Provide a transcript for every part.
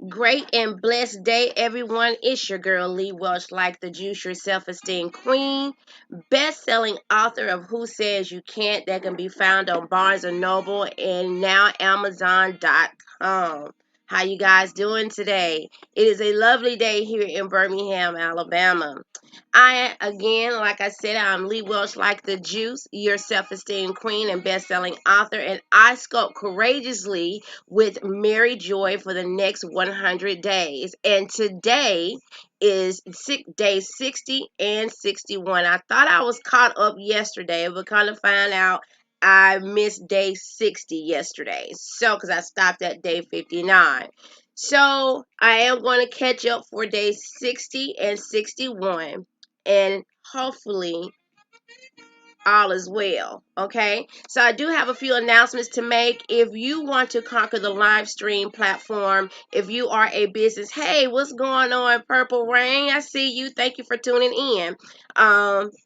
Great and blessed day, everyone. It's your girl Lee Welch, like the juice, your self-esteem queen, best-selling author of Who Says You Can't, that can be found on Barnes& and Noble and now Amazon.com. How you guys doing today? It is a lovely day here in Birmingham, Alabama. Again, like I said, I'm Lee Welch, like the juice, your self-esteem queen and best-selling author, and I sculpt courageously with Mary Joy for the next 100 days. And today is day 60 and 61. I thought I was caught up yesterday, but kind of found out I missed day 60 yesterday. So, because I stopped at day 59. So, I am going to catch up for day 60 and 61. And hopefully all is well. Okay, so I do have a few announcements to make. If you want to conquer the live stream platform, if you are a business, hey, what's going on, Purple Rain? I see you. Thank you for tuning in.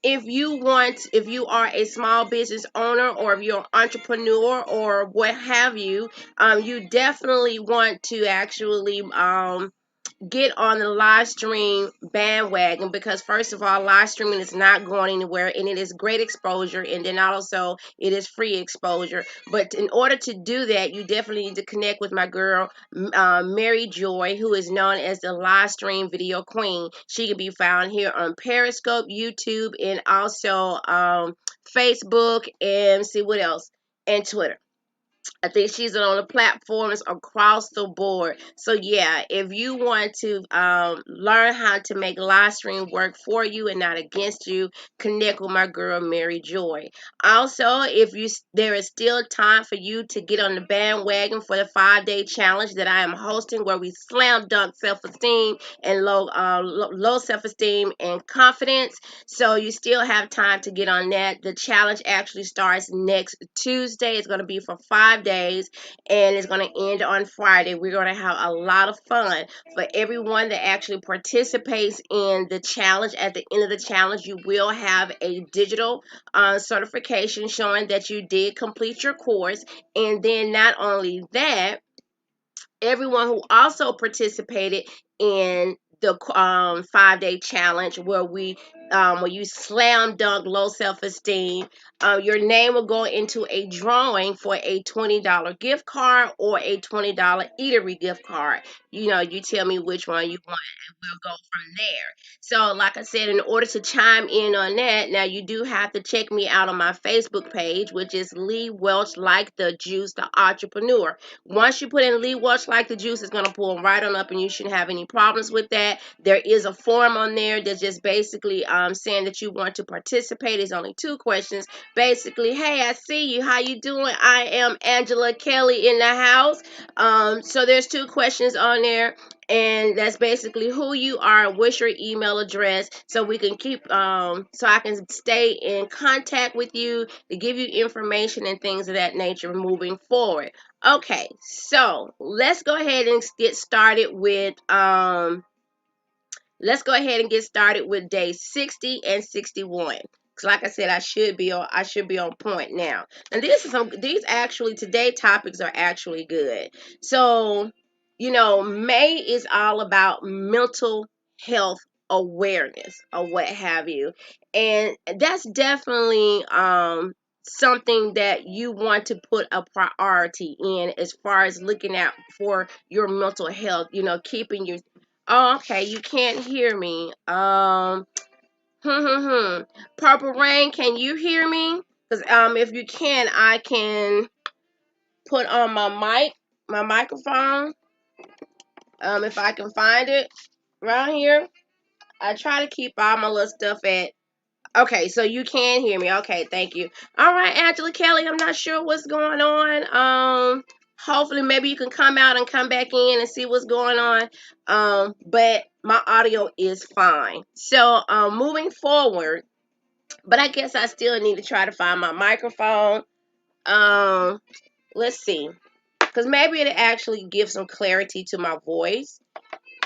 If you are a small business owner, or if you're an entrepreneur or what have you, you definitely want to actually get on the live stream bandwagon, because first of all, live streaming is not going anywhere, and it is great exposure, and then also it is free exposure. But in order to do that, you definitely need to connect with my girl Mary Joy, who is known as the live stream video queen. She can be found here on Periscope, YouTube, and also Facebook, and see what else, and Twitter. I think she's on the platforms across the board. So yeah, if you want to learn how to make live stream work for you and not against you, connect with my girl Mary Joy. Also, there is still time for you to get on the bandwagon for the 5-day challenge that I am hosting, where we slam dunk self-esteem and low self-esteem and confidence. So you still have time to get on that. The challenge actually starts next Tuesday. It's going to be for 5 days, and it's going to end on Friday. We're going to have a lot of fun. For everyone that actually participates in the challenge, at the end of the challenge, you will have a digital certification showing that you did complete your course. And then not only that, everyone who also participated in the 5-day challenge, where you slam dunk low self-esteem, your name will go into a drawing for a $20 gift card or a $20 eatery gift card. You tell me which one you want, and we'll go from there. So like I said, in order to chime in on that, now you do have to check me out on my Facebook page, which is Lee Welch, like the juice, the entrepreneur. Once you put in Lee Welch, like the juice, it's going to pull right on up, and you shouldn't have any problems with that. There is a form on there that's just basically saying that you want to participate. It's only 2 questions. Basically, hey, I see you. How you doing? I am Angela Kelly in the house. So there's 2 questions on there, and that's basically who you are, what's your email address, so we can so I can stay in contact with you to give you information and things of that nature moving forward. Okay, so let's go ahead and get started with day 60 and 61. Cause like I said, I should be on point now. And today topics are actually good. So, May is all about mental health awareness or what have you. And that's definitely something that you want to put a priority in, as far as looking out for your mental health, keeping your. Oh, okay, you can't hear me. Purple Rain, can you hear me? Because if you can, I can put on my microphone. If I can find it around here. I try to keep all my little stuff at. Okay, so you can hear me. Okay, thank you. All right, Angela Kelly, I'm not sure what's going on. Hopefully maybe you can come out and come back in and see what's going on. But my audio is fine. So, moving forward, but I guess I still need to try to find my microphone. Let's see. Because maybe it'll actually give some clarity to my voice.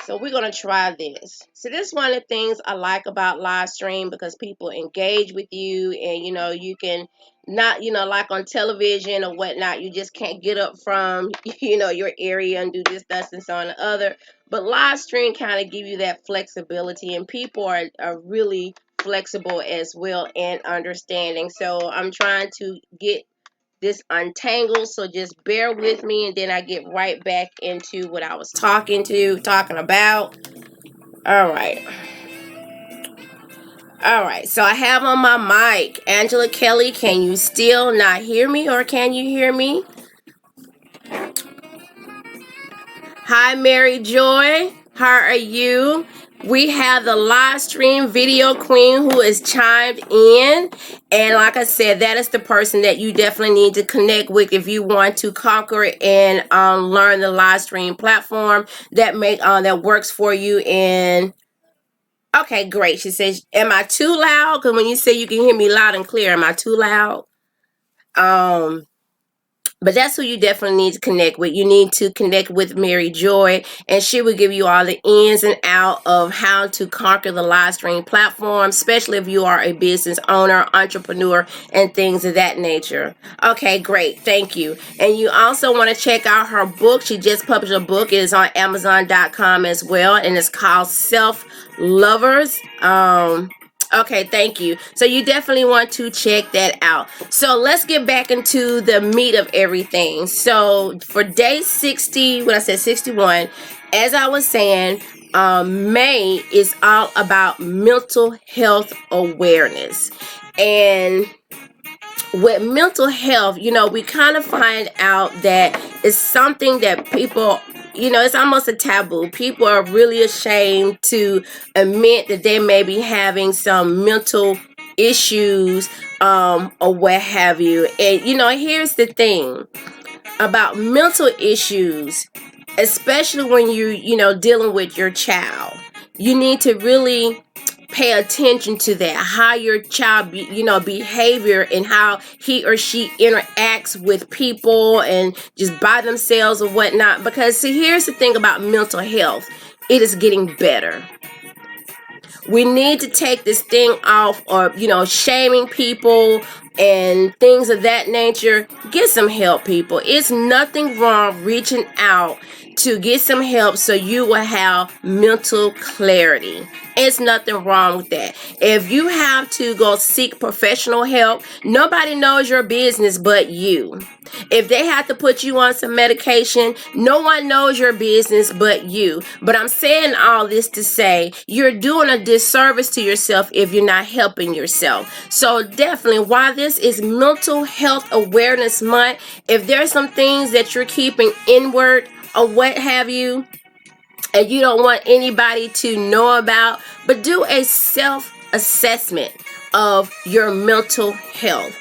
So we're going to try this. So this is one of the things I like about live stream, because people engage with you, and you can not, like on television or whatnot, you just can't get up from, your area and do this, that, and so on and other. But live stream kind of give you that flexibility, and people are really flexible as well and understanding. So I'm trying to get this untangled, so just bear with me, and then I get right back into what I was talking about. All right. All right, so I have on my mic Angela Kelly. Can you still not hear me, or can you hear me? Hi, Mary Joy. How are you? We have the live stream video queen who is chimed in. And like I said, that is the person that you definitely need to connect with if you want to conquer and learn the live stream platform that works for you. And okay, great. She says, am I too loud? Because when you say you can hear me loud and clear, am I too loud? But that's who you definitely need to connect with. You need to connect with Mary Joy, and she will give you all the ins and out of how to conquer the live stream platform, especially if you are a business owner, entrepreneur, and things of that nature. Okay, great. Thank you. And you also want to check out her book. She just published a book. It is on Amazon.com as well, and it's called Self Lovers. Okay, thank you. So you definitely want to check that out. So let's get back into the meat of everything. So for day 60, when I said 61, as I was saying, May is all about mental health awareness. And with mental health, we kind of find out that it's something that people, it's almost a taboo. People are really ashamed to admit that they may be having some mental issues, or what have you. And, here's the thing about mental issues, especially when you're dealing with your child. You need to really pay attention to that, how your child behavior and how he or she interacts with people and just by themselves or whatnot. Because see, here's the thing about mental health, it is getting better. We need to take this thing off of shaming people and things of that nature. Get some help, people. It's nothing wrong reaching out to get some help so you will have mental clarity. It's nothing wrong with that. If you have to go seek professional help, nobody knows your business but you. If they have to put you on some medication, no one knows your business but you. But I'm saying all this to say you're doing a disservice to yourself if you're not helping yourself. So definitely, while this is Mental Health Awareness Month, if there's some things that you're keeping inward or what have you, and you don't want anybody to know about, but do a self-assessment of your mental health.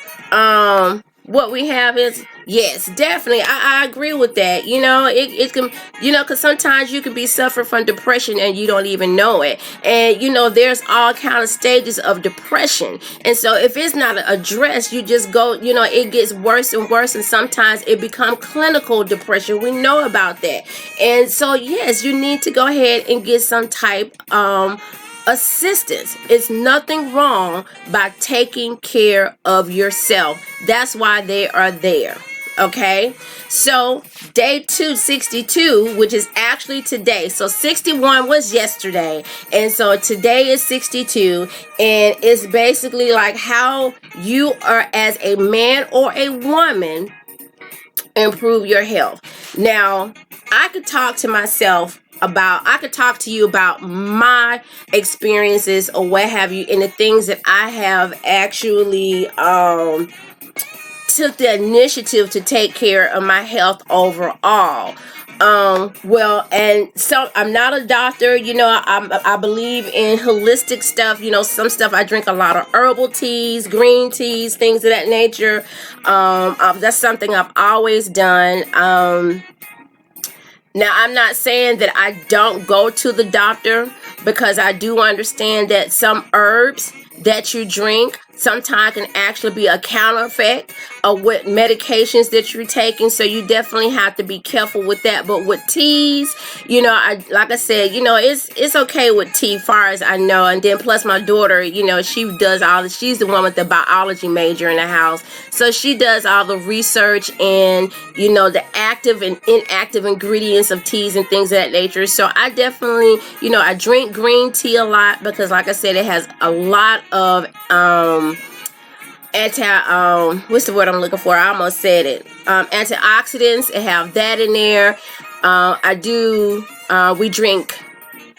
What we have is, yes, definitely, I agree with that. It can, because sometimes you can be suffering from depression and you don't even know it. And, there's all kind of stages of depression. And so if it's not addressed, you just go, it gets worse and worse. And sometimes it becomes clinical depression. We know about that. And so, yes, you need to go ahead and get some type assistance. It's nothing wrong by taking care of yourself. That's why they are there. Okay, so day 262, which is actually today. So 61 was yesterday, and so today is 62, and it's basically like how you are as a man or a woman improve your health. Now, I could talk to you about my experiences or what have you, and the things that I have actually took the initiative to take care of my health overall. And so I'm not a doctor, I believe in holistic stuff, some stuff I drink a lot of herbal teas, green teas, things of that nature. That's something I've always done. Now, I'm not saying that I don't go to the doctor, because I do understand that some herbs that you drink sometimes can actually be a counter effect of what medications that you're taking. So you definitely have to be careful with that. But with teas, like I said, it's okay with tea, far as I know. And then plus my daughter, she does she's the one with the biology major in the house. So she does all the research and, the active and inactive ingredients of teas and things of that nature. So I definitely, I drink green tea a lot because, like I said, it has a lot of what's the word I'm looking for? I almost said it. Antioxidants. It have that in there. We drink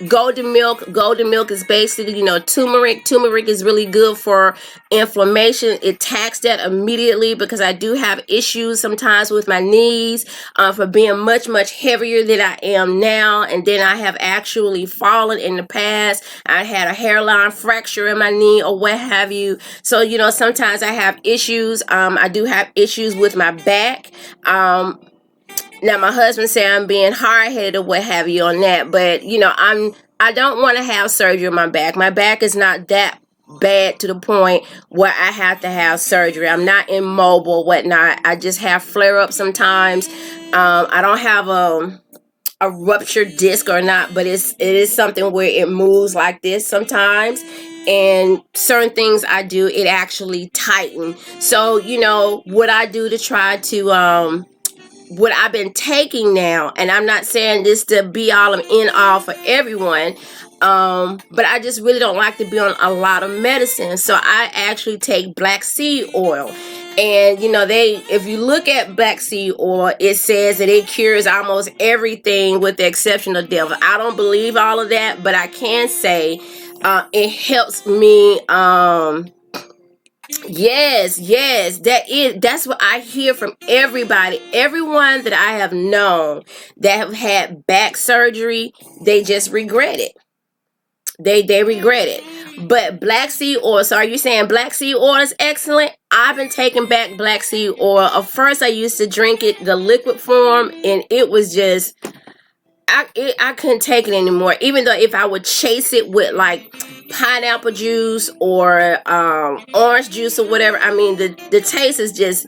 golden milk. Golden milk is basically, turmeric. Turmeric is really good for inflammation. It attacks that immediately because I do have issues sometimes with my knees for being much, much heavier than I am now. And then I have actually fallen in the past. I had a hairline fracture in my knee or what have you. So, sometimes I have issues. I do have issues with my back. Now my husband say I'm being hard-headed or what have you on that, but I don't want to have surgery on my back. My back is not that bad to the point where I have to have surgery. I'm not immobile or whatnot. I just have flare-ups sometimes. I don't have a ruptured disc or not, but it is something where it moves like this sometimes. And certain things I do, it actually tightens. So, what I do to try to what I've been taking now, and I'm not saying this to be all and end all for everyone, but I just really don't like to be on a lot of medicine. So I actually take black seed oil. And if you look at black seed oil, it says that it cures almost everything with the exception of devil. I don't believe all of that, but I can say it helps me. Yes, that's what I hear from everyone that I have known that have had back surgery. They just regret it. They regret it. But black seed oil, so are you saying black seed oil is excellent? I've been taking back black seed oil. At first I used to drink it the liquid form, and it was just I couldn't take it anymore. Even though if I would chase it with like pineapple juice or orange juice or whatever, I mean the taste is just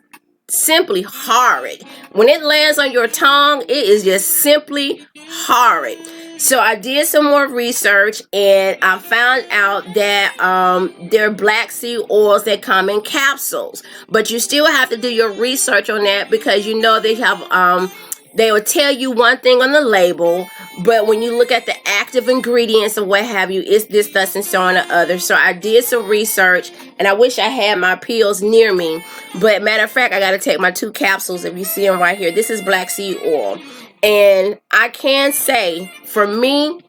simply horrid. When it lands on your tongue, it is just simply horrid. So I did some more research and I found out that there are black seed oils that come in capsules, but you still have to do your research on that because they have they will tell you one thing on the label, but when you look at the active ingredients and what have you, it's this, thus, and so on the other. So I did some research, and I wish I had my pills near me. But matter of fact, I got to take my 2 capsules. If you see them right here, this is black seed oil. And I can say, for me,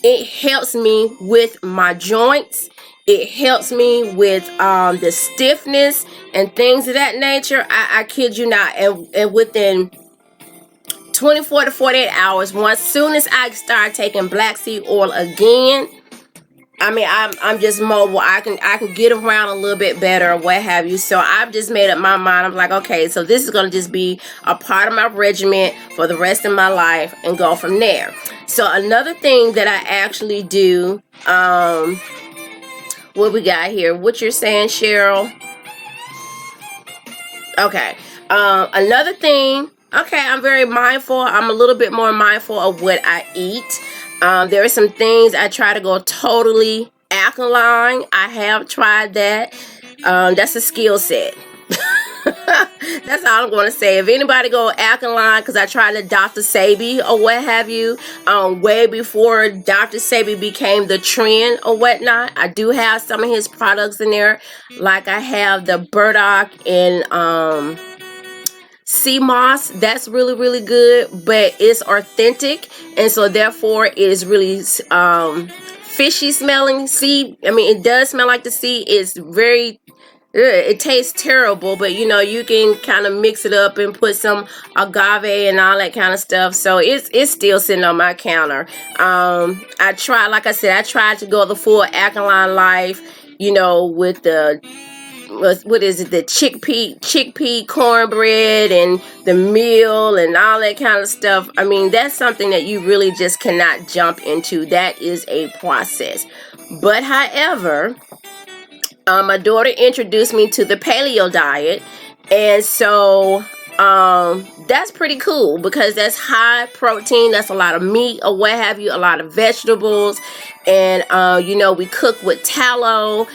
it helps me with my joints. It helps me with the stiffness and things of that nature. I kid you not. And within 24 to 48 hours, once soon as I start taking black seed oil again, I mean, I'm just mobile. I can get around a little bit better or what have you. So I've just made up my mind. I'm like, okay, so this is going to just be a part of my regimen for the rest of my life and go from there. So another thing that I actually do, what we got here? What you're saying, Cheryl? Okay. Another thing. Okay, I'm very mindful. I'm a little bit more mindful of what I eat. There are some things I try to go totally alkaline. I have tried that. That's a skill set. That's all I'm going to say. If anybody go alkaline, because I tried the Dr. Sebi or what have you, way before Dr. Sebi became the trend or whatnot, I do have some of his products in there. Like I have the burdock and sea moss. That's really, really good, but it's authentic, and so therefore it is really fishy smelling. It does smell like the sea. It's very it tastes terrible, but you can kind of mix it up and put some agave and all that kind of stuff. So it's still sitting on my counter. I tried to go the full alkaline life, with the what is it, the chickpea cornbread and the meal and all that kind of stuff. I mean, that's something that you really just cannot jump into. That is a process. But however, My daughter introduced me to the paleo diet, and so that's pretty cool because that's high protein, that's a lot of meat or what have you, a lot of vegetables, and we cook with tallow,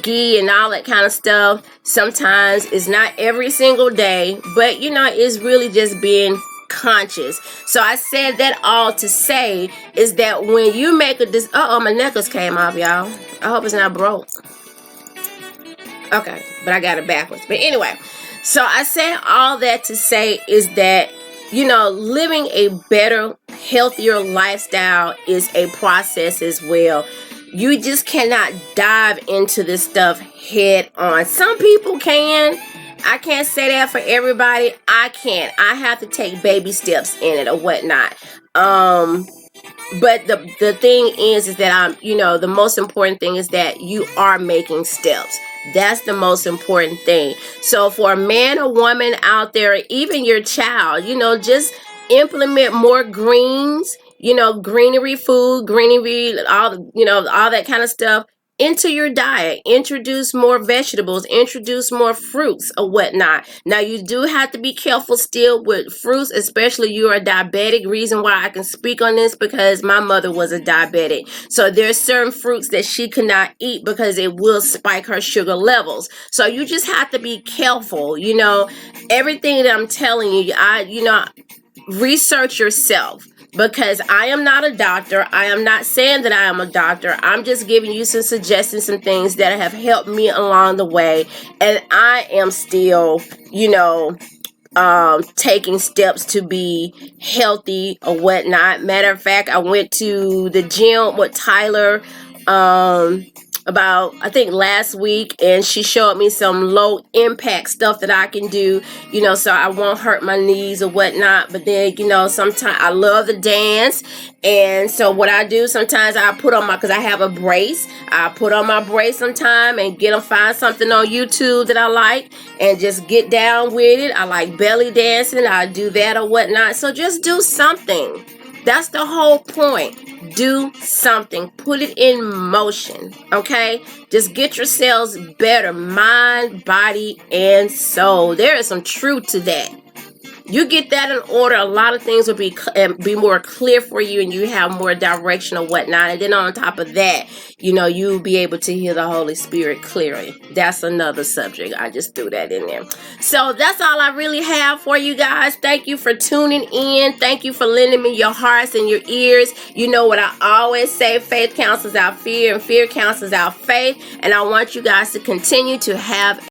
ghee, and all that kind of stuff. Sometimes it's not every single day, but it's really just being conscious. So I said that all to say is that when you make my necklace came off, y'all. I hope it's not broke. Okay, but I got it backwards. But anyway, so I say all that to say is that, living a better, healthier lifestyle is a process as well. You just cannot dive into this stuff head on. Some people can. I can't say that for everybody. I can't. I have to take baby steps in it or whatnot. But the thing is that the most important thing is that you are making steps. That's the most important thing. So for a man or woman out there, even your child, just implement more greens, greenery food, all that kind of stuff into your diet. Introduce more vegetables, introduce more fruits or whatnot. Now you do have to be careful still with fruits, especially you're a diabetic. Reason why I can speak on this because my mother was a diabetic. So there's certain fruits that she could not eat because it will spike her sugar levels. So you just have to be careful. Everything that I'm telling you, research yourself. Because I am not a doctor. I am not saying that I am a doctor. I'm just giving you some suggestions, some things that have helped me along the way. And I am still, taking steps to be healthy or whatnot. Matter of fact, I went to the gym with Tyler about I think last week, and she showed me some low impact stuff that I can do, so I won't hurt my knees or whatnot. But then sometimes I love to dance, and so what I do sometimes I put on because I have a brace, I put on my brace sometime and find something on YouTube that I like and just get down with it. I like belly dancing, I do that or whatnot. So just do something. That's the whole point. Do something. Put it in motion. Okay? Just get yourselves better. Mind, body, and soul. There is some truth to that. You get that in order, a lot of things will be more clear for you, and you have more direction or whatnot. And then on top of that, you'll be able to hear the Holy Spirit clearly. That's another subject. I just threw that in there. So that's all I really have for you guys. Thank you for tuning in. Thank you for lending me your hearts and your ears. You know what I always say, faith cancels out fear, and fear cancels out faith. And I want you guys to continue to have